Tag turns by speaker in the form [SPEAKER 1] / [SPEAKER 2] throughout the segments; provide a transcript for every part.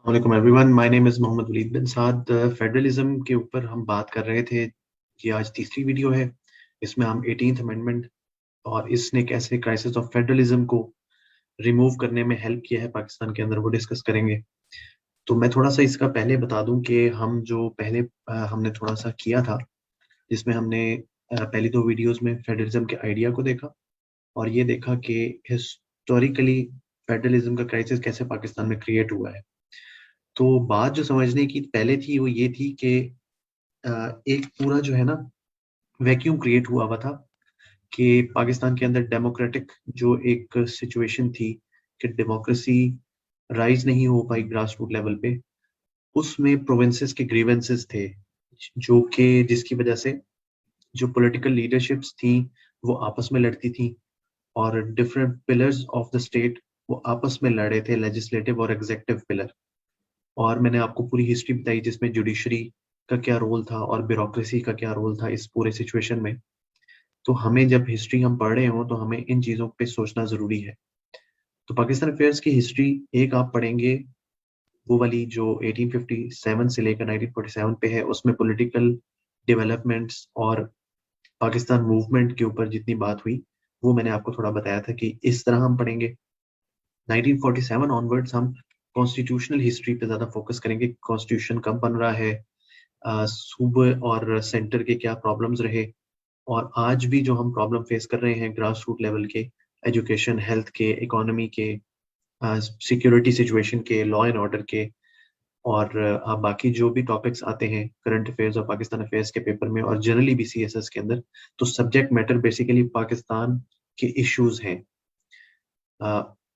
[SPEAKER 1] वालेकुम everyone, my name is Mohammad Walid bin Saad. Federalism के ऊपर हम बात कर रहे थे। ये आज तीसरी वीडियो है। इसमें हम 18th अमेंडमेंट और इसने कैसे क्राइसिस ऑफ फेडरलिज्म को रिमूव करने में हेल्प किया है पाकिस्तान के अंदर, वो डिस्कस करेंगे। तो मैं थोड़ा सा इसका पहले बता दूं कि हम जो पहले हमने थोड़ा सा किया था, जिसमें हमने पहली दो वीडियोस में फेडरलिज्म के आइडिया को देखा और ये देखा कि हिस्टोरिकली फेडरलिज्म का क्राइसिस कैसे पाकिस्तान में क्रिएट हुआ है। तो बात जो समझने की पहले थी वो ये थी कि एक पूरा जो है ना वैक्यूम क्रिएट हुआ हुआ था कि पाकिस्तान के अंदर डेमोक्रेटिक जो एक सिचुएशन थी कि डेमोक्रेसी राइज नहीं हो पाई ग्रास रूट लेवल पे। उसमें प्रोविंसेस के ग्रीवेंसेस थे, जो कि जिसकी वजह से जो पॉलिटिकल लीडरशिप्स थी वो आपस में लड़ती थी और different pillars of the state वो आपस में लड़े थे, लेजिस्लेटिव और एग्जेक्टिव पिलर। और मैंने आपको पूरी हिस्ट्री बताई जिसमें जुडिशरी का क्या रोल था और ब्यूरोक्रेसी का क्या रोल था इस पूरे सिचुएशन में। तो हमें जब हिस्ट्री हम पढ़ रहे हो तो हमें इन चीज़ों पे सोचना ज़रूरी है। तो पाकिस्तान अफेयर्स की हिस्ट्री एक आप पढ़ेंगे, वो वाली जो 1857 से लेकर 1947 पे है, उसमें पॉलिटिकल डेवलपमेंट्स और पाकिस्तान मूवमेंट के ऊपर जितनी बात हुई वो मैंने आपको थोड़ा बताया था कि इस तरह हम पढ़ेंगे। 1947 ऑनवर्ड्स हम कॉन्स्टिट्यूशनल हिस्ट्री पे ज़्यादा फोकस करेंगे। कॉन्स्टिट्यूशन कब बन रहा है, सूबे और सेंटर के क्या प्रॉब्लम्स रहे, और आज भी जो हम प्रॉब्लम फेस कर रहे हैं ग्रास रूट लेवल के, एजुकेशन, हेल्थ के, इकोनॉमी के, सिक्योरिटी सिचुएशन के, लॉ एंड ऑर्डर के, और बाकी जो भी टॉपिक्स आते हैं करंट अफेयर्स और पाकिस्तान अफेयर्स के पेपर में और जनरली भी सीएसएस के अंदर, तो सब्जेक्ट मैटर बेसिकली पाकिस्तान के इश्यूज हैं।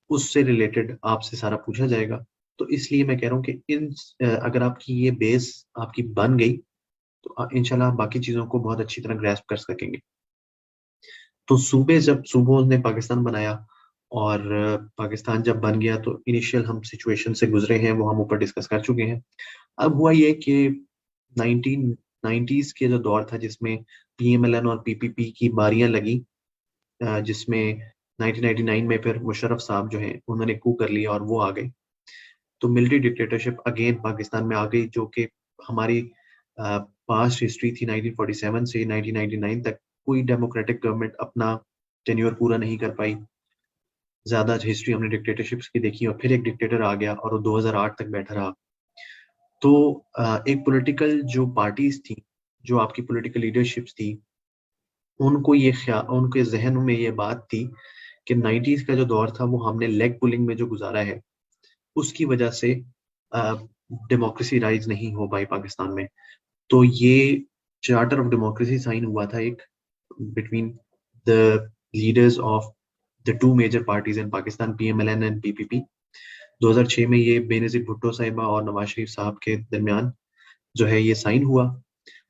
[SPEAKER 1] उससे रिलेटेड आपसे सारा पूछा जाएगा। तो इसलिए मैं कह रहा हूँ कि अगर आपकी ये बेस आपकी बन गई तो इंशाल्लाह आप बाकी चीजों को बहुत अच्छी तरह ग्रैस्प कर सकेंगे। तो सूबे, जब सूबों ने पाकिस्तान बनाया और पाकिस्तान जब बन गया तो इनिशियल हम सिचुएशन से गुजरे हैं, वो हम ऊपर डिस्कस कर चुके हैं। अब हुआ ये कि 1990s के जो दौर था जिसमें पीएमएलएन और पीपीपी की बारियां लगी, जिसमें 1999 में फिर मुशर्रफ साहब जो हैं उन्होंने कू कर लिया और वो आ गए। तो मिलिट्री डिक्टेटरशिप अगेन पाकिस्तान में आ गई, जो कि हमारी पास्ट हिस्ट्री थी 1947 से 1999 तक। कोई डेमोक्रेटिक गवर्नमेंट अपना टेन्योर पूरा नहीं कर पाई। ज्यादा हिस्ट्री हमने डिक्टेटरशिप्स की देखी और फिर एक डिक्टेटर आ गया और वो 2008 तक बैठा रहा। तो एक पॉलिटिकल जो पार्टीज थी, जो आपकी पॉलिटिकल लीडरशिप्स थी, उनको ये ख्याल, उनके जहन में ये बात थी कि 90s का जो दौर था वो हमने लेग पुलिंग में जो गुजारा है, उसकी वजह से डेमोक्रेसी राइज नहीं हो पाई पाकिस्तान में। तो ये चार्टर ऑफ डेमोक्रेसी साइन हुआ था एक between the leaders of the two major parties in Pakistan, PMLN and PPP. 2006 में ये बेनजीर भुट्टो साहिबा और नवाज शरीफ साहब के दरमियान जो है ये साइन हुआ।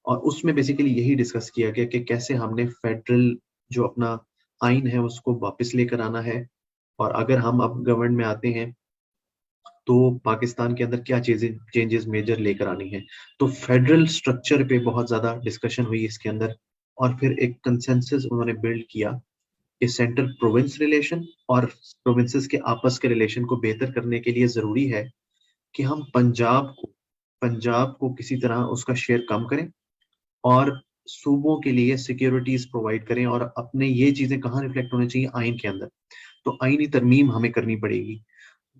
[SPEAKER 1] और उसमें बेसिकली यही डिस्कस किया गया कि कैसे हमने फेडरल जो अपना आइन है उसको वापस लेकर आना है, और अगर हम अब गवर्नमेंट में आते हैं तो पाकिस्तान के अंदर क्या चीजें चेंजेस मेजर लेकर आनी है। तो फेडरल स्ट्रक्चर पे बहुत ज्यादा डिस्कशन हुई इसके अंदर, और फिर एक कंसेंसस उन्होंने बिल्ड किया कि सेंटर प्रोविंस रिलेशन और प्रोविंसेस के आपस के रिलेशन को बेहतर करने के लिए जरूरी है कि हम पंजाब को किसी तरह उसका शेयर कम करें और सूबों के लिए सिक्योरिटीज प्रोवाइड करें, और अपने ये चीजें कहाँ रिफ्लेक्ट होनी चाहिए, आइन के अंदर। तो आइनी तरमीम हमें करनी पड़ेगी।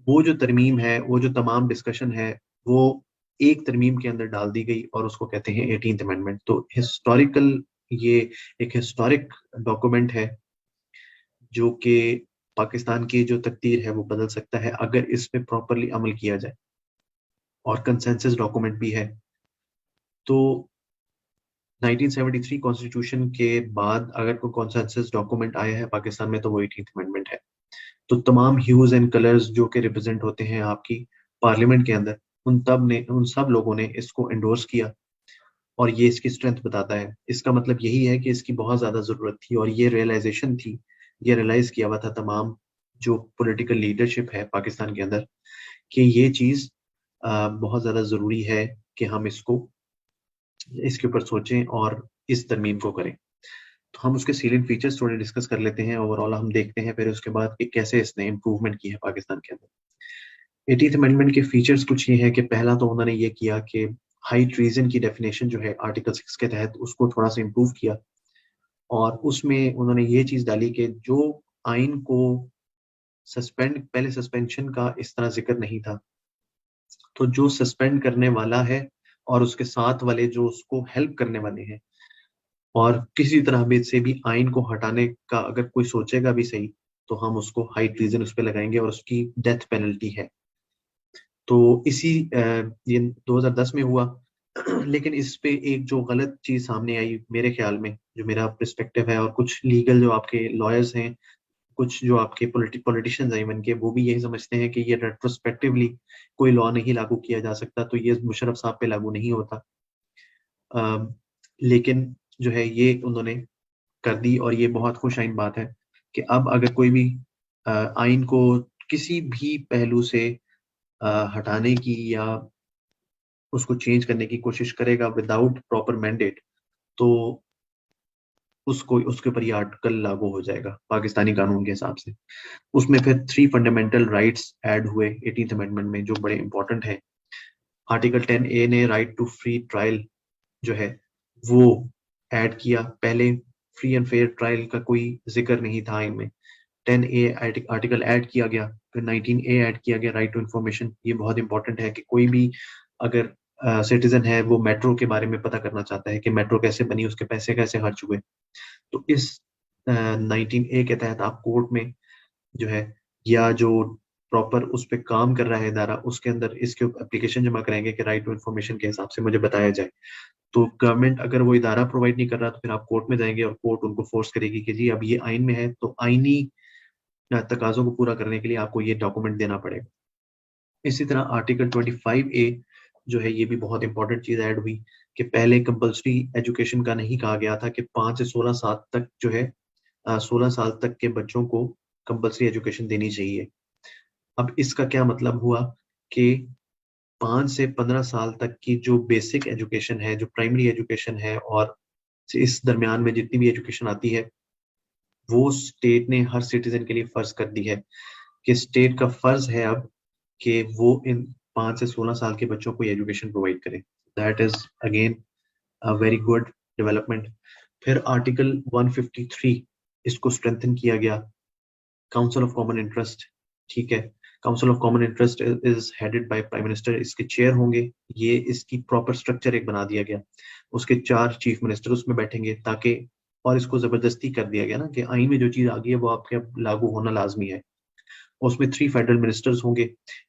[SPEAKER 1] वो जो तरमीम है, वो जो तमाम डिस्कशन है, वो एक तरमीम के अंदर डाल दी गई और उसको कहते हैं 18th अमेंडमेंट। तो हिस्टोरिकल, ये एक हिस्टोरिक डॉक्यूमेंट है जो कि पाकिस्तान की जो तकदीर है वो बदल सकता है अगर इस पे प्रॉपरली अमल किया जाए, और कंसेंसस डॉक्यूमेंट भी है। तो 1973 कॉन्स्टिट्यूशन के बाद अगर कोई कंसेंसस डॉक्यूमेंट आया है पाकिस्तान में तो वो 18th अमेंडमेंट है। तो तमाम ह्यूज एंड कलर्स जो कि रिप्रेजेंट होते हैं आपकी पार्लियामेंट के अंदर, उन सब लोगों ने इसको एंडोर्स किया, और ये इसकी स्ट्रेंथ बताता है। इसका मतलब यही है कि इसकी बहुत ज्यादा जरूरत थी और ये रियलाइजेशन थी, ये रियलाइज किया हुआ था तमाम जो पॉलिटिकल लीडरशिप है पाकिस्तान के अंदर कि ये चीज बहुत ज्यादा जरूरी है कि हम इसके ऊपर सोचें और इस तरमीम को करें। तो हम उसके सीलिंग फीचर्स थोड़े डिस्कस कर लेते हैं, ओवरऑल हम देखते हैं फिर उसके बाद कि कैसे इसने इम्प्रूवमेंट की है पाकिस्तान के अंदर। 18th अमेंडमेंट के फीचर्स कुछ ये है कि पहला तो उन्होंने ये किया कि हाई ट्रीजन की डेफिनेशन जो है आर्टिकल 6 के तहत उसको थोड़ा सा इम्प्रूव किया, और उसमें उन्होंने ये चीज डाली कि जो आइन को पहले सस्पेंशन का इस तरह जिक्र नहीं था, तो जो सस्पेंड करने वाला है और उसके साथ वाले जो उसको हेल्प करने वाले हैं, और किसी तरह भी से भी आइन को हटाने का अगर कोई सोचेगा भी सही, तो हम उसको हाई ट्रीजन उस पर लगाएंगे और उसकी डेथ पेनल्टी है। तो ये 2010 में हुआ। लेकिन इस पे एक जो गलत चीज सामने आई मेरे ख्याल में, जो मेरा पर्सपेक्टिव है, और कुछ लीगल जो आपके लॉयर्स हैं, कुछ जो आपके पॉलिटिशियंस हैं इवन के, वो भी यही समझते हैं कि ये रेट्रोस्पेक्टिवली कोई लॉ नहीं लागू किया जा सकता, तो ये मुशर्रफ साहब पे लागू नहीं होता। लेकिन जो है ये उन्होंने कर दी, और ये बहुत खुशाइन बात है कि अब अगर कोई भी आइन को किसी भी पहलू से हटाने की या उसको चेंज करने की कोशिश करेगा विदाउट प्रॉपर मैंडेट, तो उसको उसके ऊपर ये आर्टिकल लागू हो जाएगा पाकिस्तानी कानून के हिसाब से। उसमें फिर 3 फंडामेंटल राइट्स ऐड हुए 18th अमेंडमेंट में, जो बड़े इंपॉर्टेंट है। आर्टिकल 10A ने राइट टू फ्री ट्रायल जो है वो ऐड किया। पहले फ्री एंड फेयर ट्रायल का कोई जिक्र नहीं था इनमें। 10A आर्टिकल ऐड किया गया, फिर 19A ऐड किया गया, राइट टू इंफॉर्मेशन। ये बहुत इंपॉर्टेंट है कि कोई भी अगर सिटीजन है वो मेट्रो के बारे में पता करना चाहता है कि मेट्रो कैसे बनी, उसके पैसे कैसे खर्च हुए, तो इस 19A के तहत आप कोर्ट में जो है, या जो प्रॉपर उस पर काम कर रहा है इदारा, उसके अंदर इसके एप्लीकेशन जमा कराएंगे कि राइट टू इन्फॉर्मेशन के हिसाब से मुझे बताया जाए। तो गवर्नमेंट अगर वो इदारा प्रोवाइड नहीं कर रहा, तो फिर आप कोर्ट में जाएंगे और कोर्ट उनको फोर्स करेगी कि जी अब ये आइन में है, तो आइनी तकाजों को पूरा करने के लिए आपको ये डॉक्यूमेंट देना पड़ेगा। इसी तरह आर्टिकल 25A जो है, ये भी बहुत इंपॉर्टेंट चीज ऐड हुई कि पहले कंपल्सरी एजुकेशन का नहीं कहा गया था कि 5 से 16 साल तक जो है 16 साल तक के बच्चों को कंपल्सरी एजुकेशन देनी चाहिए। अब इसका क्या मतलब हुआ कि 5 से 15 साल तक की जो बेसिक एजुकेशन है, जो प्राइमरी एजुकेशन है, और इस दरमियान में जितनी भी एजुकेशन आती है, वो स्टेट ने हर सिटीजन के लिए फर्ज कर दी है कि स्टेट का फर्ज है अब कि वो इन 5 से 16 साल के बच्चों को एजुकेशन प्रोवाइड करे। That is again a very good development. फिर आर्टिकल 153 इसको स्ट्रेंथन किया गया। काउंसिल ऑफ कॉमन इंटरेस्ट, ठीक है, council of common interest is headed by prime minister, इसके चेयर होंगे। ये इसकी प्रॉपर स्ट्रक्चर एक बना दिया गया, उसके 4 चीफ मिनिस्टर उसमें बैठेंगे, ताकि, और इसको जबरदस्ती कर दिया गया ना कि आइन में जो चीज आ गई है वो आपके अब लागू होना लाजमी है। उसमें 3 फेडरल मिनिस्टर्स होंगे,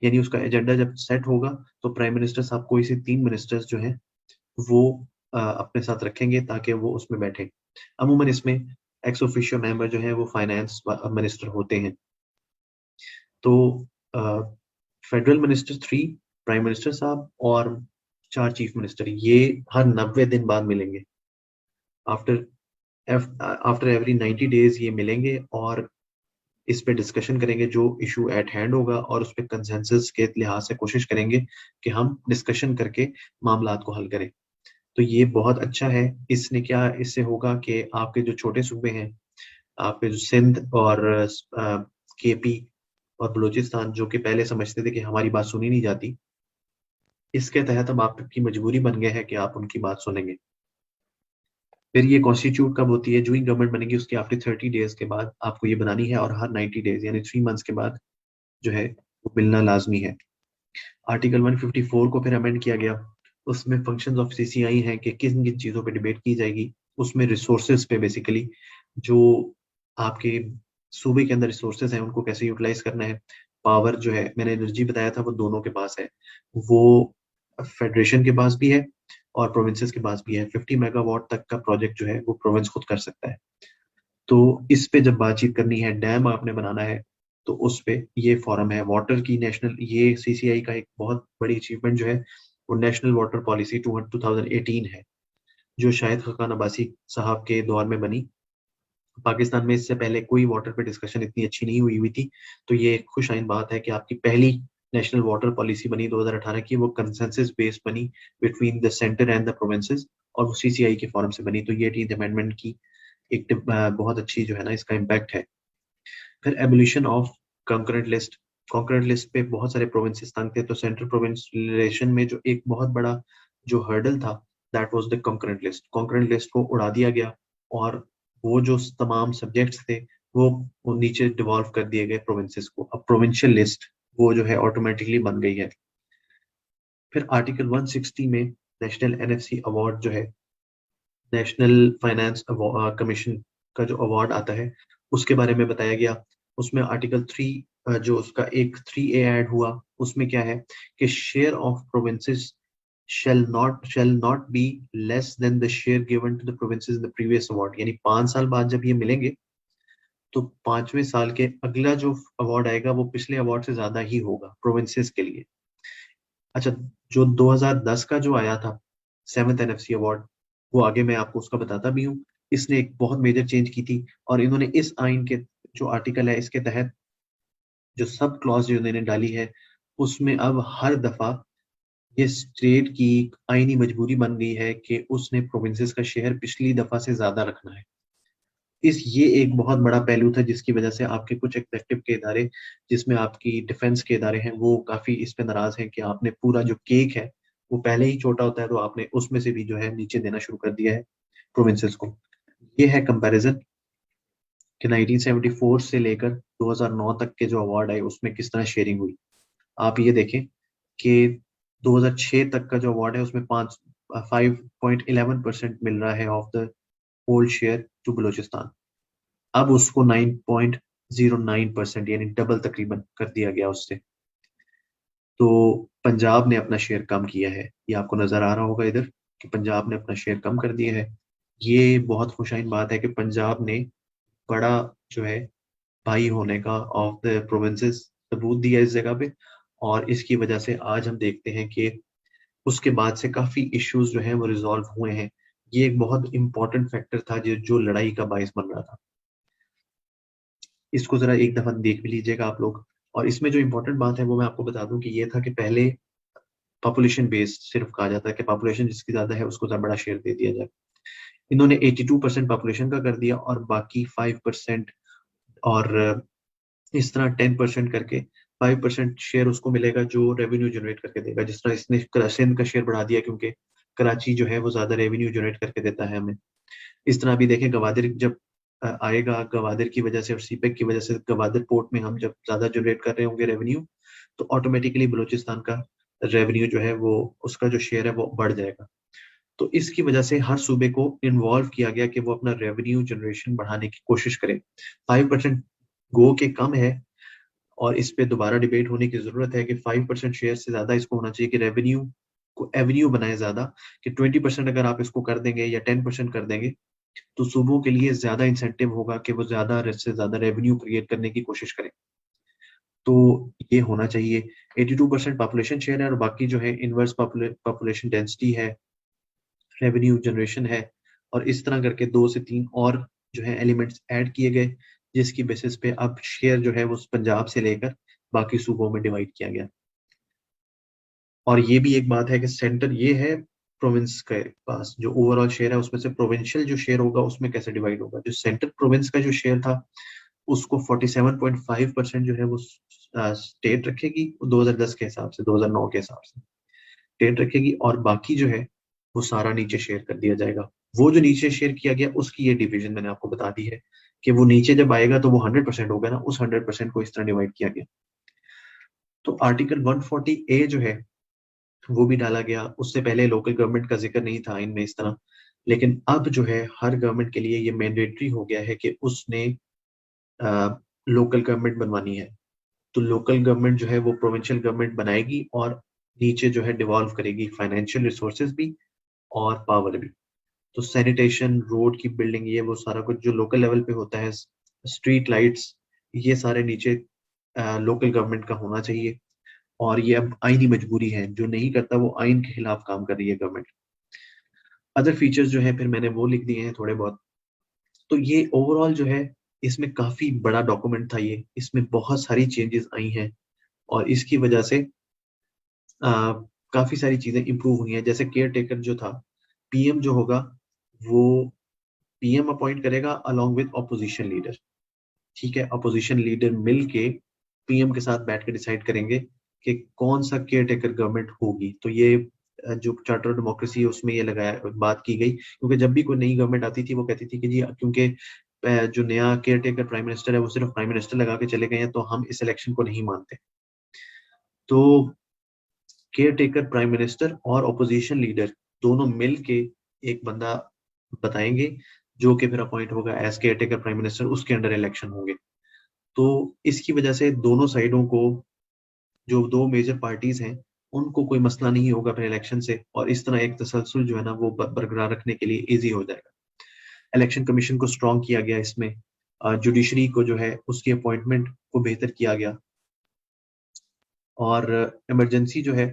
[SPEAKER 1] यानी उसका एजेंडा जब सेट होगा तो प्राइम मिनिस्टर साहब कोई से 3 मिनिस्टर्स जो हैं वो अपने साथ रखेंगे ताकि वो उसमें बैठे। अमूमन इसमें एक्स ऑफिशियो मेंबर जो है वो फाइनेंस मिनिस्टर होते हैं। तो फेडरल मिनिस्टर 3, प्राइम मिनिस्टर साहब और 4 चीफ मिनिस्टर, ये हर 90 दिन बाद मिलेंगे। आफ्टर आफ्टर एवरी 90 डेज ये मिलेंगे और इस पे डिस्कशन करेंगे, जो इशू एट हैंड होगा, और उस पर कंसेंसस के लिहाज से कोशिश करेंगे कि हम डिस्कशन करके मामलात को हल करें। तो ये बहुत अच्छा है। इसने क्या, इससे होगा कि आपके जो छोटे सूबे हैं, आपके जो सिंध और केपी और बलूचिस्तान, जो कि पहले समझते थे कि हमारी बात सुनी नहीं जाती, इसके तहत अब आपकी मजबूरी बन गया है कि आप उनकी बात सुनेंगे। फिर ये कॉन्स्टिट्यूट कब होती है, जो ही गवर्नमेंट बनेगी उसके आफ्टर 30 डेज के बाद आपको ये बनानी है, और हर 90 डेज यानी 3 मंथ्स के बाद जो है वो मिलना लाजमी है। आर्टिकल 154 को फिर अमेंड किया गया। उसमें फंक्शंस ऑफ सीसीआई हैं कि किन किन चीज़ों पे डिबेट की जाएगी। उसमें रिसोर्सेज पे बेसिकली, जो आपके सूबे के अंदर रिसोर्सेज हैं उनको कैसे यूटिलाइज करना है। पावर जो है, मैंने एनर्जी बताया था, वो दोनों के पास है, वो फेडरेशन के पास भी है और प्रोविंसेस के पास भी है। 50 मेगावाट तक का प्रोजेक्ट जो है वो प्रोविंस खुद कर सकता है। तो इस पे जब बातचीत करनी है, डैम आपने बनाना है, तो उस पे ये फोरम है। वाटर की नेशनल, ये सीसीआई का एक बहुत बड़ी अचीवमेंट जो है वो नेशनल वाटर पॉलिसी 2018 है, जो शायद खकान अब्बासी साहब के दौर में बनी। पाकिस्तान में इससे पहले कोई वाटर पे डिस्कशन इतनी अच्छी नहीं हुई थी। तो ये एक खुश आइन बात है कि आपकी पहली नेशनल वाटर पॉलिसी बनी 2018 की, वो कंसेंसस बेस्ड बनी between the centre and the provinces, और वो सीसीआई के फॉरम से बनी। तो ये 18th अमेंडमेंट की एक बहुत अच्छी जो है ना इसका इम्पैक्ट है। फिर abolition of concurrent list, concurrent list पे बहुत सारे प्रोविंसेस तंग थे, तो सेंट्रल प्रोविंस रिलेशन में जो एक बहुत बड़ा जो हर्डल था, that was the concurrent list. Concurrent list को उड़ा दिया गया और वो जो तमाम सब्जेक्ट्स थे वो नीचे डिवॉल्व कर दिए गए प्रोविंसेस को। अब प्रोविंशियल लिस्ट वो जो है ऑटोमेटिकली बन गई है। फिर आर्टिकल 160 में नेशनल एनएफसी अवार्ड जो है, नेशनल फाइनेंस कमीशन का जो अवार्ड आता है उसके बारे में बताया गया। उसमें आर्टिकल 3 जो उसका एक 3A ऐड हुआ, उसमें क्या है कि share of provinces shall not be less than the share given to the provinces in the previous award। यानी 5 साल बाद जब ये मिलेंगे तो 5वें साल के अगला जो अवार्ड आएगा वो पिछले अवार्ड से ज्यादा ही होगा प्रोविंसेस के लिए। अच्छा, जो 2010 का जो आया था 7th एनएफसी अवार्ड, वो आगे मैं आपको उसका बताता भी हूँ। इसने एक बहुत मेजर चेंज की थी और इन्होंने इस आइन के जो आर्टिकल है इसके तहत जो सब क्लॉज जो इन्होंने डाली है, उसमें अब हर दफा ये स्टेट की आईनी मजबूरी बन गई है कि उसने प्रोविंसेस का शेयर पिछली दफा से ज्यादा रखना है। ये एक बहुत बड़ा पहलू था जिसकी वजह से आपके कुछ एग्जेक्टिव के इदारे, जिसमें आपकी डिफेंस के इदारे हैं, वो काफी इस पे नाराज हैं कि आपने पूरा जो केक है वो पहले ही छोटा होता है तो आपने उसमें से भी जो है नीचे देना शुरू कर दिया है प्रोविंसेस को। ये है कंपैरिजन कि 1974 से लेकर 2009 तक के जो अवार्ड आए उसमें किस तरह शेयरिंग हुई। आप ये देखें कि 2006 तक का जो अवार्ड है उसमें 5.11% मिल रहा है of the whole share to Balochistan. अब उसको 9.09% यानी डबल तकरीबन कर दिया गया उससे। तो पंजाब ने अपना शेयर कम किया है, ये आपको नजर आ रहा होगा इधर कि पंजाब ने अपना शेयर कम कर दिया है। ये बहुत खुशाइन बात है कि पंजाब ने बड़ा जो है भाई होने का ऑफ द प्रोविंसेस सबूत दिया इस जगह पे। और इसकी वजह से आज हम देखते हैं कि उसके बाद से काफी इश्यूज जो हैं वो रिजॉल्व हुए हैं। ये एक बहुत इंपॉर्टेंट फैक्टर था जो लड़ाई का बायस बन रहा था। इसको जरा एक दफा देख भी लीजिएगा आप लोग। और इसमें जो इम्पोर्टेंट बात है वो मैं आपको बता दूं कि ये था कि पहले पॉपुलेशन बेस्ड सिर्फ कहा जाता है कि पॉपुलेशन जिसकी ज्यादा है उसको ज्यादा बड़ा शेयर दे दिया जाए। इन्होंने 82% पॉपुलेशन का कर दिया और बाकी 5% और इस तरह 10% करके 5% शेयर उसको मिलेगा जो रेवेन्यू जनरेट करके देगा। जिस तरह इसने सिंध का शेयर बढ़ा दिया क्योंकि कराची जो है वो ज्यादा रेवेन्यू जनरेट करके देता है हमें। इस तरह भी देखें गवादर जब आएगा, गवादर की वजह से और सीपेक की वजह से गवादर पोर्ट में हम जब ज्यादा जनरेट कर रहे होंगे रेवेन्यू, तो ऑटोमेटिकली बलूचिस्तान का रेवेन्यू जो है वो उसका जो शेयर है वो बढ़ जाएगा। तो इसकी वजह से हर सूबे को इन्वॉल्व किया गया कि वो अपना रेवेन्यू जनरेशन बढ़ाने की कोशिश करें। 5% गो के कम है और इस पे दोबारा डिबेट होने की जरूरत है कि 5% शेयर से ज्यादा इसको होना चाहिए कि रेवेन्यू को एवेन्यू बनाए ज्यादा, कि 20% अगर आप इसको कर देंगे या 10% कर देंगे तो सूबों के लिए ज्यादा इंसेंटिव होगा कि वो ज्यादा से ज्यादा रेवेन्यू क्रिएट करने की कोशिश करें। तो ये होना चाहिए। 82% पॉपुलेशन शेयर है और बाकी जो है इनवर्स पॉपुलेशन डेंसिटी है, रेवेन्यू जनरेशन है, और इस तरह करके 2 से 3 और जो है एलिमेंट्स ऐड किए गए जिसकी बेसिस पे अब शेयर जो है वो पंजाब से लेकर बाकी सूबों में डिवाइड किया गया। और ये भी एक बात है कि सेंटर ये है प्रोविंस के पास जो ओवरऑल शेयर है उसमें से प्रोविंशियल जो शेयर होगा उसमें कैसे डिवाइड होगा। जो सेंट्रल प्रोविंस का जो शेयर था उसको 47.5% जो है वो स्टेट रखेगी 2010 के हिसाब से, 2009 के हिसाब से स्टेट रखेगी, और बाकी जो है वो सारा नीचे शेयर कर दिया जाएगा। वो जो नीचे शेयर किया गया उसकी ये डिवीजन मैंने आपको बता दी है कि वो नीचे जब आएगा तो वो 100% होगा ना, उस 100% को इस तरह डिवाइड किया गया। तो आर्टिकल 140A जो है वो भी डाला गया। उससे पहले लोकल गवर्नमेंट का जिक्र नहीं था इनमें इस तरह, लेकिन अब जो है हर गवर्नमेंट के लिए ये मैंडेटरी हो गया है कि उसने लोकल गवर्नमेंट बनवानी है। तो लोकल गवर्नमेंट जो है वो प्रोविंशियल गवर्नमेंट बनाएगी और नीचे जो है डिवॉल्व करेगी फाइनेंशियल रिसोर्सेज भी और पावर भी। तो सैनिटेशन, रोड की बिल्डिंग, ये वो सारा कुछ जो लोकल लेवल पे होता है, स्ट्रीट लाइट्स, ये सारे नीचे लोकल गवर्नमेंट का होना चाहिए। और ये अब आईनी मजबूरी है, जो नहीं करता वो आइन के खिलाफ काम कर रही है गवर्नमेंट। अदर फीचर्स जो है फिर मैंने वो लिख दिए हैं थोड़े बहुत। तो ये ओवरऑल जो है इसमें काफी बड़ा डॉक्यूमेंट था ये, इसमें बहुत सारी चेंजेस आई हैं और इसकी वजह से काफी सारी चीजें इंप्रूव हुई हैं। जैसे केयर टेकर जो था, पीएम जो होगा वो पीएम अपॉइंट करेगा अलोंग विद ऑपोजिशन लीडर। ठीक है, अपोजिशन लीडर मिल के पीएम के साथ बैठ के डिसाइड करेंगे कि कौन सा केयर टेकर गवर्नमेंट होगी। तो ये जो चार्टर ऑफ डेमोक्रेसी है उसमें ये लगाया बात की गई, क्योंकि जब भी कोई नई गवर्नमेंट आती थी वो कहती थी कि जी क्योंकि जो नया केयर टेकर प्राइम मिनिस्टर है वो सिर्फ प्राइम मिनिस्टर लगा के चले गए हैं तो हम इस इलेक्शन को नहीं मानते। तो केयर टेकर प्राइम मिनिस्टर और ऑपोजिशन लीडर दोनों मिल के एक बंदा बताएंगे जो कि फिर अपॉइंट होगा as caretaker prime minister, उसके अंडर इलेक्शन होंगे। तो इसकी वजह से दोनों साइडों को, जो दो मेजर पार्टीज हैं, उनको कोई मसला नहीं होगा अपने इलेक्शन से, और इस तरह एक तसलसल जो है ना वो बरकरार रखने के लिए इजी हो जाएगा। इलेक्शन कमीशन को स्ट्रॉन्ग किया गया, इसमें जुडिशरी को जो है उसकी अपॉइंटमेंट को बेहतर किया गया, और इमरजेंसी जो है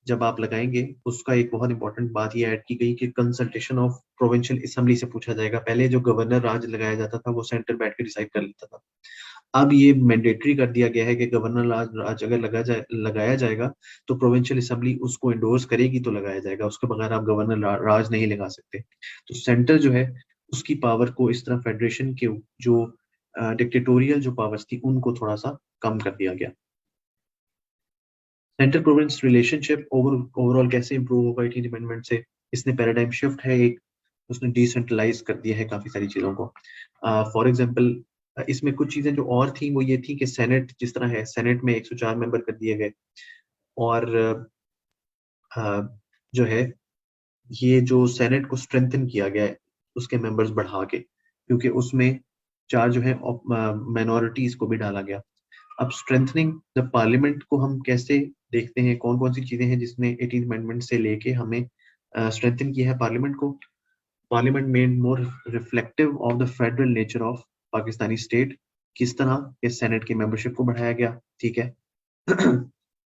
[SPEAKER 1] जब आप लगाएंगे उसका एक बहुत इंपॉर्टेंट बात ये ऐड की गई कि कंसल्टेशन ऑफ प्रोविंशियल असेंबली से पूछा जाएगा। पहले जो गवर्नर राज लगाया जाता था वो सेंटर बैठ के डिसाइड कर लेता था, अब ये मैंडेटरी कर दिया गया है कि गवर्नर राज अगर लगाया जाएगा तो प्रोविंशियल असेंबली उसको इंडोर्स करेगी तो लगाया जाएगा, उसके बगैर आप गवर्नर राज नहीं लगा सकते। तो सेंटर जो है उसकी पावर को इस तरह फेडरेशन के जो डिक्टेटोरियल जो पावर्स थी उनको थोड़ा सा कम कर दिया गया। सेंटर प्रोविंस रिलेशनशिप ओवरऑल कैसे इंप्रूव होगा 18th अमेंडमेंट से, इसने पैराडाइम शिफ्ट है एक, उसने डिसेंट्रलाइज कर दिया है काफी सारी चीजों को। फॉर एग्जांपल इसमें कुछ चीजें जो और थी वो ये थी कि सेनेट जिस तरह है, सेनेट में 104 मेंबर कर दिए गए, और जो है ये जो सेनेट को स्ट्रेंथन किया गया है उसके मेंबर्स बढ़ा के, क्योंकि उसमें चार जो है माइनॉरिटीज को भी डाला गया। अब स्ट्रेंथनिंग द पार्लियामेंट को हम कैसे देखते हैं, कौन कौन सी चीजें हैं जिसने 18th अमेंडमेंट से लेके हमें स्ट्रेंथन किया है पार्लियामेंट को। Parliament made more reflective of the federal nature of Pakistani state, किस तरह इस सेनेट की मेंबरशिप को बढ़ाया गया, ठीक है।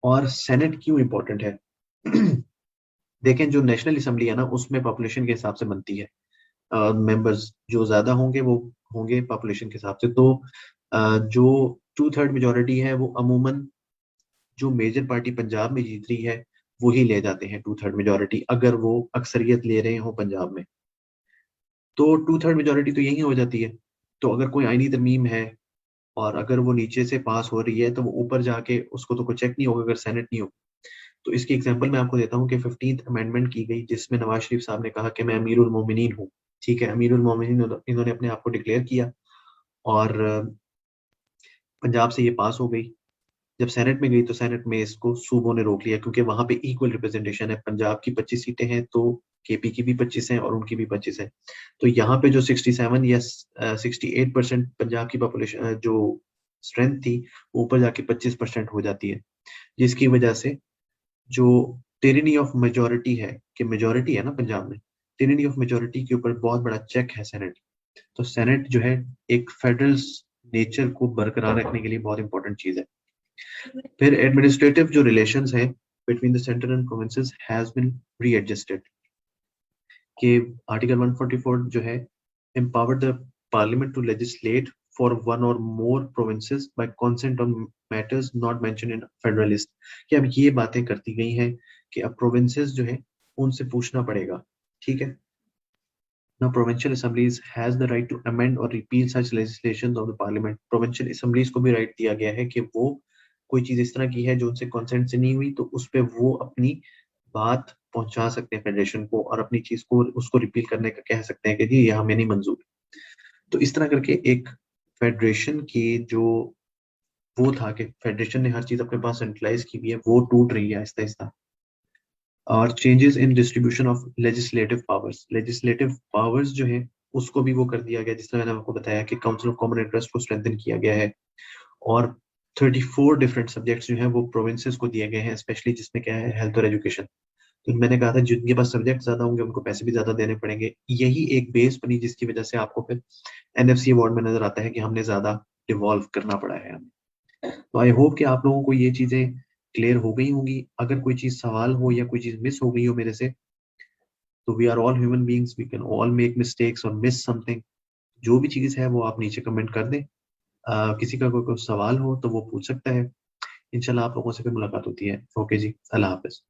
[SPEAKER 1] और सेनेट क्यों इंपॉर्टेंट है देखें, जो नेशनल असेंबली है ना उसमें पॉपुलेशन के हिसाब से बनती है, मेंबर्स जो ज्यादा होंगे वो होंगे पॉपुलेशन के हिसाब से। तो जो 2/3 मेजोरिटी है वो अमूमन जो मेजर पार्टी पंजाब में जीत रही है वही ले जाते हैं 2/3 मेजोरिटी, अगर वो अक्सरियत ले रहे हो पंजाब में तो 2/3 मेजोरिटी तो यही हो जाती है। तो अगर कोई आईनी तरमीम है और अगर वो नीचे से पास हो रही है तो वो ऊपर जाके उसको तो कोई चेक नहीं होगा अगर सेनेट नहीं हो। तो इसकी एग्जांपल मैं आपको देता हूँ कि 15th अमेंडमेंट की गई जिसमें नवाज शरीफ साहब ने कहा कि मैं अमीरुल मोमिनीन हूँ, ठीक है, अमीरुल मोमिनीन इन्होंने अपने आप को डिक्लेयर किया, और पंजाब से ये पास हो गई। जब सेनेट में गई तो सेनेट में इसको सूबों ने रोक लिया, क्योंकि वहां पे इक्वल रिप्रेजेंटेशन है, पंजाब की 25 सीटें हैं तो केपी की भी 25 हैं और उनकी भी 25 है। तो यहाँ पे जो 67 या 68% पंजाब की पॉपुलेशन जो स्ट्रेंथ थी वो ऊपर जाके 25% हो जाती है, जिसकी वजह से जो टेरिनी ऑफ मेजोरिटी है, कि मेजोरिटी है ना पंजाब में, टेरिनी ऑफ मेजोरिटी के ऊपर बहुत बड़ा चेक है सेनेट। तो सेनेट जो है एक फेडरल नेचर को बरकरार रखने के लिए बहुत इंपॉर्टेंट चीज है। फिर एडमिनिस्ट्रेटिव जो रिलेशंस हैं between the centre and provinces has been readjusted, कि आर्टिकल 144 जो है empowered the parliament to legislate for one or more provinces by consent on matters not mentioned in federal list, कि अब ये बातें करती गई हैं कि अब प्रोविंसेस जो है उनसे पूछना पड़ेगा, ठीक है। Now provincial assemblies has the right to amend or repeal such legislation of the parliament. Provincial assemblies को भी राइट दिया गया है कि वो कोई चीज इस तरह की है जो उनसे कंसेंट से नहीं हुई तो उस पर वो अपनी बात पहुंचा सकते हैं फेडरेशन को, और अपनी चीज को उसको रिपील करने का कह सकते हैं कि जी ये हमें नहीं मंजूर। तो इस तरह करके एक फेडरेशन की जो वो था कि फेडरेशन ने हर चीज अपने पास सेंट्रलाइज की हुई है वो टूट रही है आहिस्ता आहिस्ता। और changes in distribution of legislative powers जो है उसको भी वो कर दिया गया, जिस तरह मैंने आपको बताया कि काउंसिल ऑफ कॉमन इंटरेस्ट को स्ट्रेंथन किया गया है, और 34 डिफरेंट सब्जेक्ट्स जो हैं वो प्रोविंसेस को दिए गए हैं, स्पेशली जिसमें क्या है हेल्थ और एजुकेशन। तो मैंने कहा था जिनके पास सब्जेक्ट ज्यादा होंगे उनको पैसे भी ज्यादा देने पड़ेंगे, यही एक बेस बनी जिसकी वजह से आपको फिर एनएफसी अवार्ड में नजर आता है कि हमने ज्यादा डिवॉल्व करना पड़ा है हमें। तो आई होप कि आप लोगों को ये चीजें क्लियर हो गई होंगी। अगर कोई चीज सवाल हो या कोई चीज मिस हो गई हो मेरे से, तो we are all human beings, we can all make mistakes और मिस समथिंग। जो भी चीज है वो आप नीचे कमेंट कर दें। किसी का कोई सवाल हो तो वो पूछ सकता है। इंशाल्लाह आप लोगों से फिर मुलाकात होती है। ओके जी, अल्लाह हाफिज।